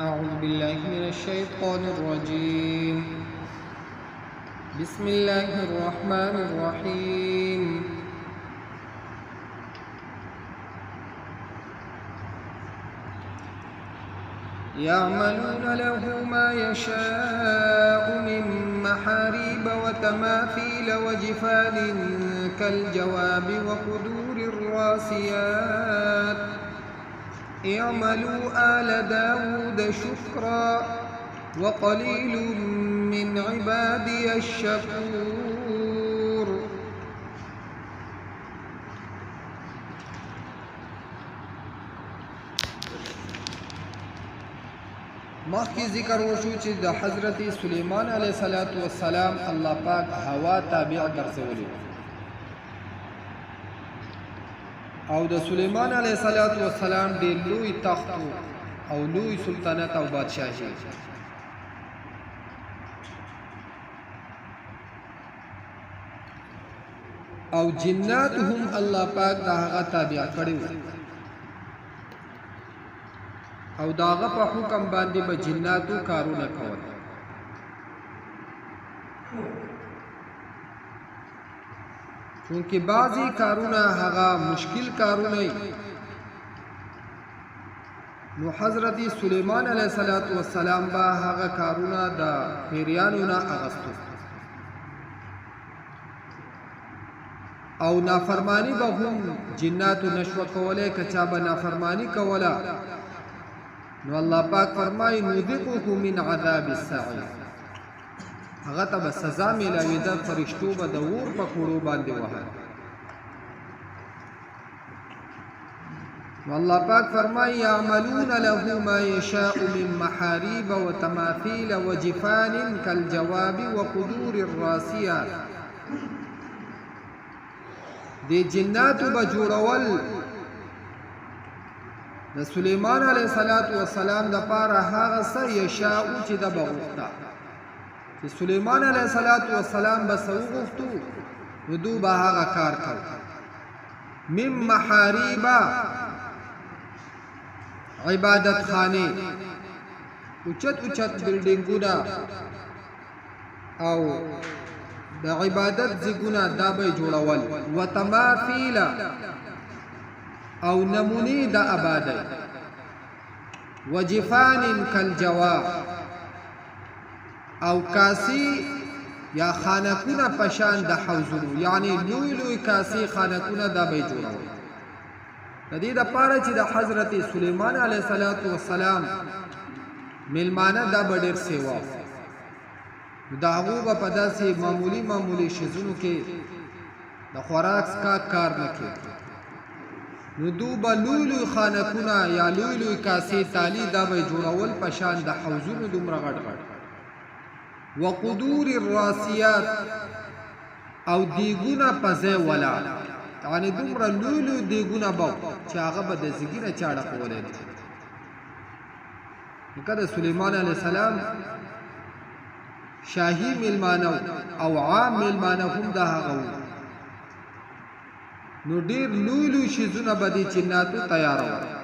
أعوذ بالله من الشيطان الرجيم. بسم الله الرحمن الرحيم. يعملون له ما يشاء من محاريب وتماثيل وجفان كالجواب وقدور الراسيات. اعملوا آل داود شكرا وقليل من عبادي الشكور. مخکې ذکر وشو چې د حضرت سلیمان علیه السلام الله پاک هوا تابع ګرځولې او د سلیمان علیه السلام ډېر لوی تخت او لوی سلطنت او بادشاهي او جنات هم الله پاک د هغه تابع کړي او داغه په حکم باندې به جناتو کارونه کول. چونکه بعضی کارونه هغه مشکل کارونه نو حضرت سلیمان علیه السلام با هغه کارونه د پیریانو نه اغستو او نافرمانی به هم جناتو نشو کوله کچا به نافرمانی کوله نو الله پاک فرمای نذقه من عذاب السعیر هغه ته سزا ملوي د فرشتو به د اور په کوړو باندې وه نو الله پاک فرمای یعملون له ما یشاء من محاریب وتماثیل وجفان كالجواب وقدور الراسیات. د جناتو به جوړول د سلیمان علیه السلام د پاره هغه څه یشاء چې د بغوښته چې سلیمان علیه السلام به څه وغوښتو نو دو به هغه کار کړ. من محاریبا عبادت خانه اوچت بلډینګونه او د عبادت ځایونه دا به جوړول وتماثیل او نمونی دا آبادی وجفان کالجواب او کاسی یا خانکونه پشان د حوزونو یعنی لوی لوی کاسی خانکونه دا به جوړول د دې دپاره چې د حضرت سلیمان علیه السلام میلمانه دا به ډېر سیوا د هغو به په داسې معمولي شیزونو کې د خوراک څښاک کار نه کوي نو دو به لوی خانکونه یا لوی کاسې تالی دا به جوړول په شان د حوزونو دومره غټ وقدور الراسیات او دیګونه په ځای ولاړ یعنې دومره لوی دیګونه به چې هغه به د زګي نه چاړه کولی لکه د سلیمان علیه السلام شاهي میلمانه او عام میلمانه هم دا هغه و نو ډیر لوی شیزونه به د جناتو تیارول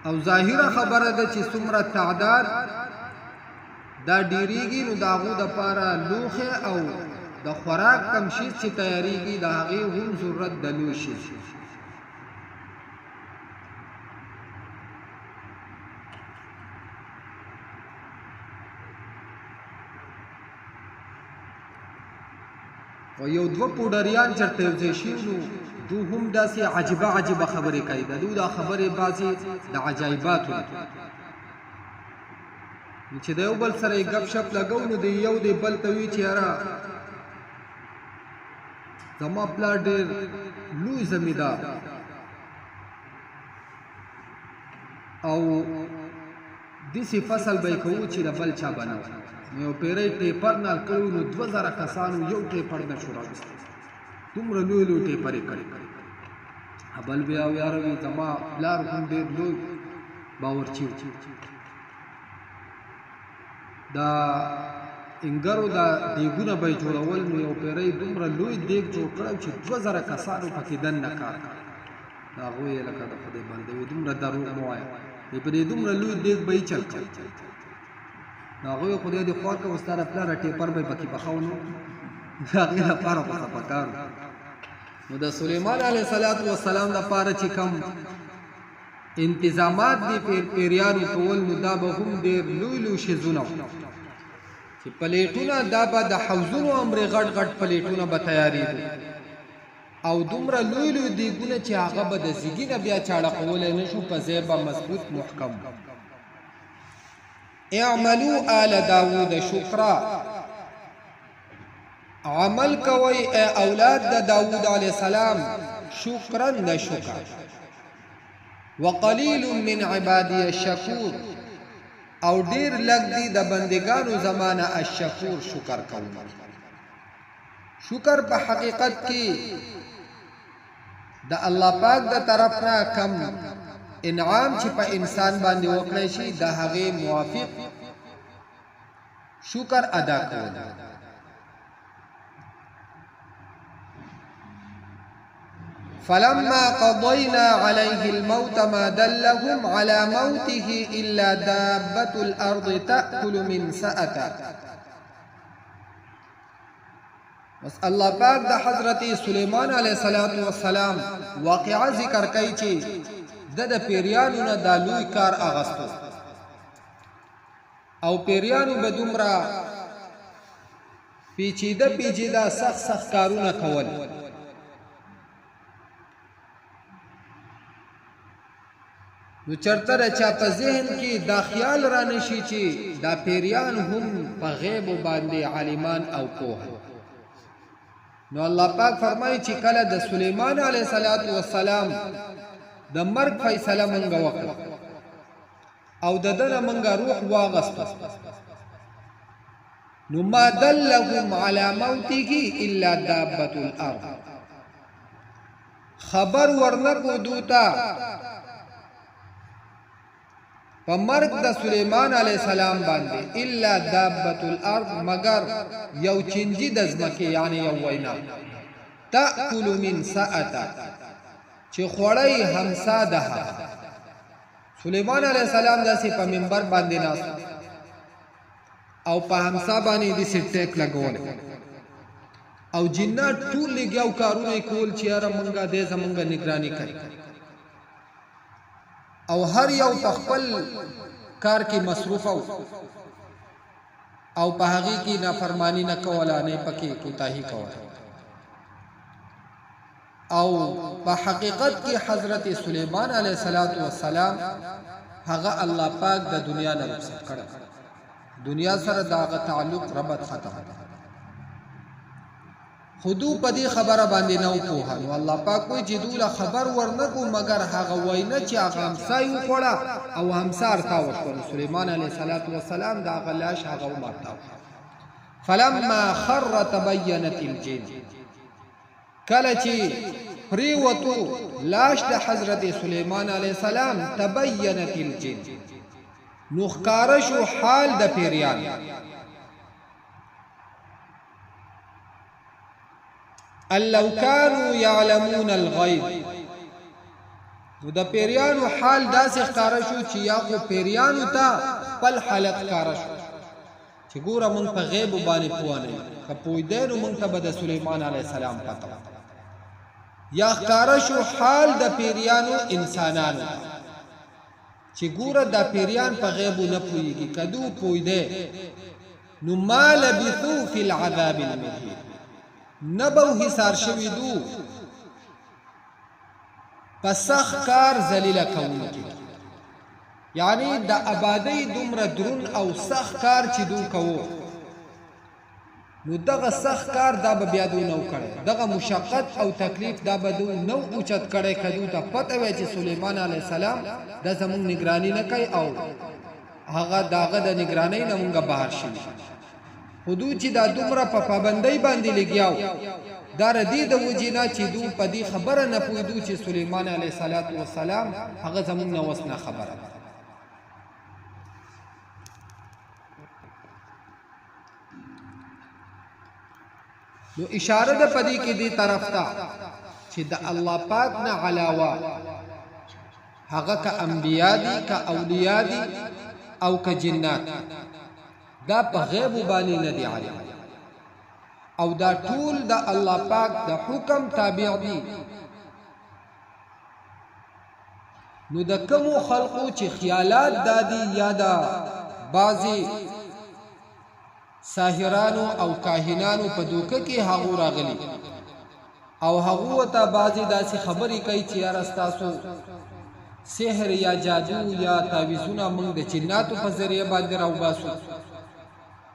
او ظاهره خبره ده چې څومره تعداد دا ډیریږي نو د هغو دپاره لوښې او د خوراک کم شیز چې تیاریږي د هغې هم ضرورت د لوی شیز او یو دوه پوډریان چرته یو ځای شي نو دو هم داسې عجیبه خبرې کوي د دوی دا خبرې بعضې د عجایباتو چې د یو بل سره یې ګپ شپ لګو نو د یو د بل ته وي چې یاره زما پلار ډېر لوی زمیندار او داسې فصل به یې کوو چې د بل چا به نه یو پیری ټیپر نال کړو نو 2000 کسانو یو ټیپر نه شو راوستی دومره لوی ټیپرې کړې بل بیا یاره وي زما پلار هم ډېر لوی باورچي دا انګرو دا دیګونه به جوړول نو یو پیری دومره لوی دیګ جوړ کړی چې 2000 کسانو پکې دننه کار هغه یې لکه د خدای بنده وي دومره دروغ مه وایه په دې دومره لوی دیګ به یې چل کوي نو هغوی خدای دې خوا که ستا د پلاره ټیپر به یې پکې پخو نو د هغې لپاره پخه پکار نو د سلیمان علیه السلام دپاره چې کوم انتظامات دي پیریانو کول نو دا به هم ډېر لوی لوی شیزونه چې پلیټونه دا به د حوضونو عمرې غټ غټ پلیټونه به تیارېږي او دومره لوی لوی دیګونه چې هغه به د زیږي نه بیا چاړه کولی نه شو په ځای به مضبوط محکم اعملوا آل داود شکرا عمل کوي اولاد د داود علیه السلام شکرا د شکر وقلیل من عبادی الشکور او ډیر لږ دي د بندگانو زمانه الشکور شکر کوونکي شکر په حقیقت کې د الله پاک د طرف نه کم انعام چې په انسان باندې وکړی شي د هغې موافق شکر ادا کول فلما قضينا عليه الموت ما دلهم على موته إلا دابة الأرض تأكل من سأته بس الله پاک د حضرت سلیمان علیه السلام واقعا ذکر کوي چې د پیریانو نه دا لوی کار اغستو او پیریانو به دومره پیچیده سخت کارونه کول نو چرته چا په ذهن کې دا خیال را نشي چې دا پیریان هم په غیب باندې عالمان او پوه نو الله پاک فرمایي چې کله د سلیمان علیه السلام د مرګ فیصله مونږ وکړه او د دنه مونږ روح واغست نو ما دلهم على موته الا دابة الارض خبر ورنکو دوتا په مرګ د سلیمان علیه السلام باندې الا دابة الارض مگر یو چنجي د ځمکې یعنی یو وینا تأکل من سأته چې خوړی همسا ده سلیمان علیه السلام داسې په منبر باندې ناست او په همسا باندې داسې ټیک لګول او جنات ټول لګیاو کارونه یې کول چې یاره مونږه دې زمونږ نگراني کوي او هر یو په خپل کار کې مصروف او په هغې کې نافرمانی نه کوله نه پکې کوتاهي کوله او په حقیقت کې حضرت سلیمان علیه السلام هغه الله پاک د دنیا نه رخصت کړه دنیا سره د هغه تعلق ربط ختم خودو په دې خبره باندې نه پوهه نو الله پاک وایي چې دوی له خبر ورنکو مګر هغه وینا چې هغه همسا یې وخوړه او همسا ارتا وشول سلیمان علیه السلام د هغه لاش هغه ومارتا فلما خر تبینت الجن کله چې پریوتو لاش د حضرت سلیمان علیه السلام تبینت الجن نو ښکاره شو حال د پیریان ان لو كانوا يعلمون الغيب نو د پیریانو حال داسې ښکاره شو چې یا خو پیریانو ته خپل حالت ښکاره شو چې ګوره موږ په غیب باندې پوه نه یو که پوهېدی نو موږ ته به د سلیمان علیه السلام پته یا ښکاره شو حال د پیریانو انسانانو چې ګوره دا پیریان په غیبو نه پوهېږي که دو پوهېدی نو ما لبثو فی العذاب المهین نبو حصار شوی دو پس سخت کار ذلیله کوونکی یعنی د آبادی دومره درون او سخت کار چې دو کوو نو دغه سخت کار دا به بیا دو نو کړی دغه مشقت او تکلیف دا به دو نو اوچت کړی که دو ته پته وی چې سلیمان علیه السلام دا زمونږ نگرانی نه کوي او هغه د هغه د نگرانی نه مونږ بهر شوي خودو چې دا دومره په پابندۍ باندې لګیاو دا ردی د وجې نه چې دو په دې خبره نه پوهېدو چې سلیمان علیه السلام هغه زمونږ نه اوس نه خبره نو اشاره ده پدې کې دې طرف ته چې د الله پاک نه علاوه هغه که انبیا دي که اولیاء دي او که جنات دا په غیب باندې نه دي عالم او دا ټول د الله پاک د حکم تابع دي نو د کومو خلقو چې خیالات دادي یا دا بعضی ساحرانو او کاهنانو په دوکه کې هغه راغلي او هغه ته بعضی داسې خبرې کوي چې یار استاسو سحر یا جادو یا تعویذونه موږ د جناتو په ذریعہ باندې راوباسو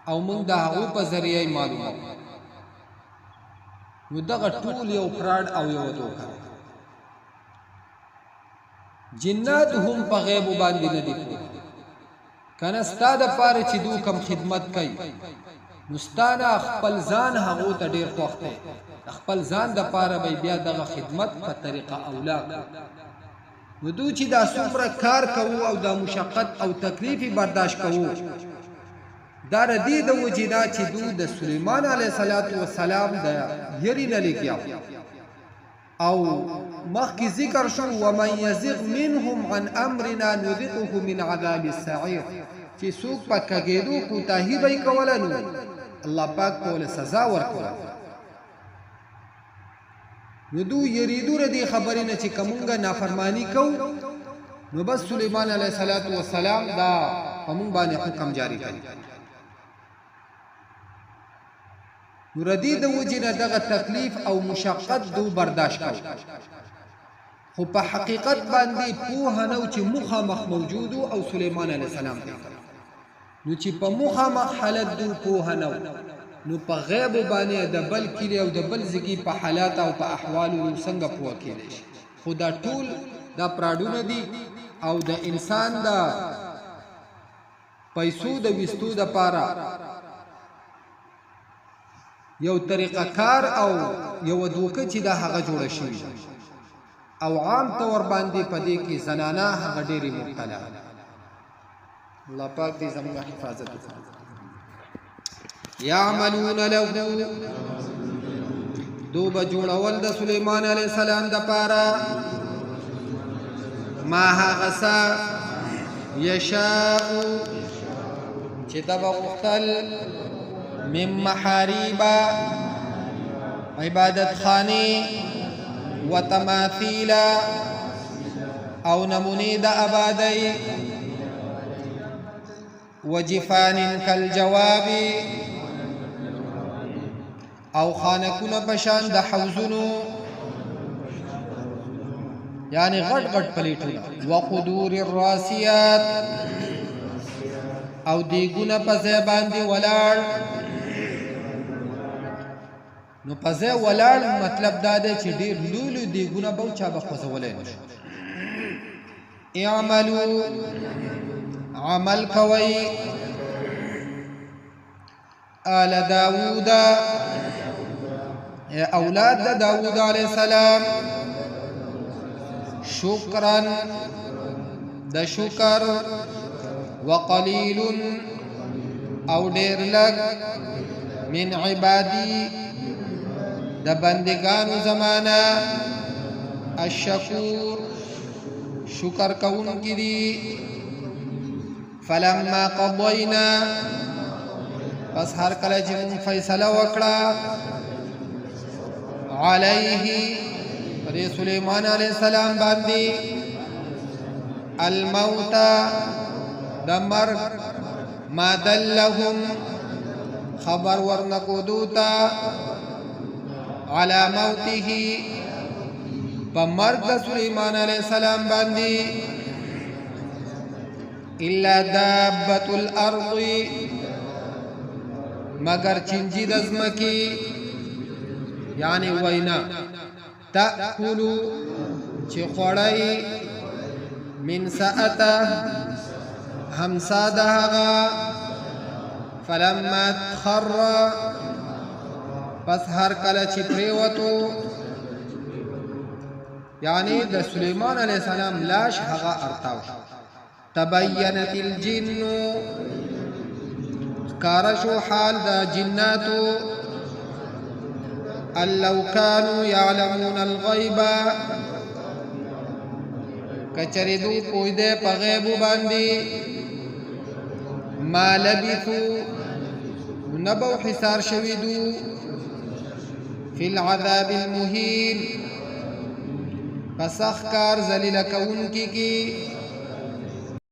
او موږ د هغه په ذریعہ معلومو نو دغه ټول یو فراډ او یو دوکه جنات هم په غیب باندې نه دي کنه ستاده پاره چې دو کم خدمت کوي مستانه خپل ځان هغه ته ډیر خوښته خپل ځان د پاره بیا دغه خدمت په طریقه اولا نو دو چې دا څومره کار کوو او دا مشقت او تکلیف برداشت کوو دا ردی د وجیدا چې دو د سليمان عليه السلام د یری نه لګیا او مخکې ذکر شو ومن يزغ منهم عن امرنا نذقه من عذاب السعير چې څوک په کګېدو کوتاهي به کولنو الله پاک کول سزا ورکوي نو دو یریدو ردی خبرې نه چې کومګه نافرمانی کو نو بس سليمان عليه السلام دا همون باندې حکم جاری کړي نو ردی د وجنه دغه تکلیف او مشقت دو برداشت کو خو په حقیقت باندې پوه نو چې مخامخ موجود او سليمان عليه السلام نو چې په مخامخ حالت دو پوه نو په غیب باندې د بل کلی او د بل ځکی په حالات او په احوال څنګه پوه کېږي خدا ټول دا پراډونه دي او د انسان دا پیسو د وستو د پاره یو طریقه کار او یو دوکه چې دا هغه جوړ شي او عام طور باندې پدې کې زنانه هغه ډېری مبتلا الله پاک دې زموږ حفاظت وکړي يعملون له دوب جوړول د سليمان عليه السلام د پاره ما هغسا يشاء چې دا وختل من محاريب عبادت خاني وتماثيل او نموني د آبادی وجفان كالجواب او خانکونه پشان د حوزونو یعنی غټ غټ پلیټونه وقدور الراسيات او دیګونه په ځای باندې ولاړ نو په ځای ولاړ مطلب دا دی چې ډېر لولو دیګونه به چا به خوځولای نشي اعملوا عمل کوي آل داوود اولاد داوود علیہ السلام شکرا د شکر وقلیل او ډیر لگ من عبادی د بندگانو زمانہ الشکور شکر کون کی دی فلما قضینا پس هر کله چې مون فیصله وکړه علیه پر سليمان علیہ السلام باندې الموت دمر ما دلهم خبر ورنقودوتا على موته پمرد سليمان علیہ السلام باندې الا دابة الارض مگر چنجی دزمکی یعنی وینا تأکلو چی خوڑای من ساعتا همسا دهغا فلما تخر پس هر کل چی پریوتو یعنی د سلیمان علیہ السلام لاش هغا ارتاو تبینت الجن کارشو حال دا جناتو ان لو كانوا يعلمون الغیب کچری دو پوی دے پا غیبو باندی ما لبثو نبو حسار شویدو فی العذاب المهین پس اخکار ذلیل کون کی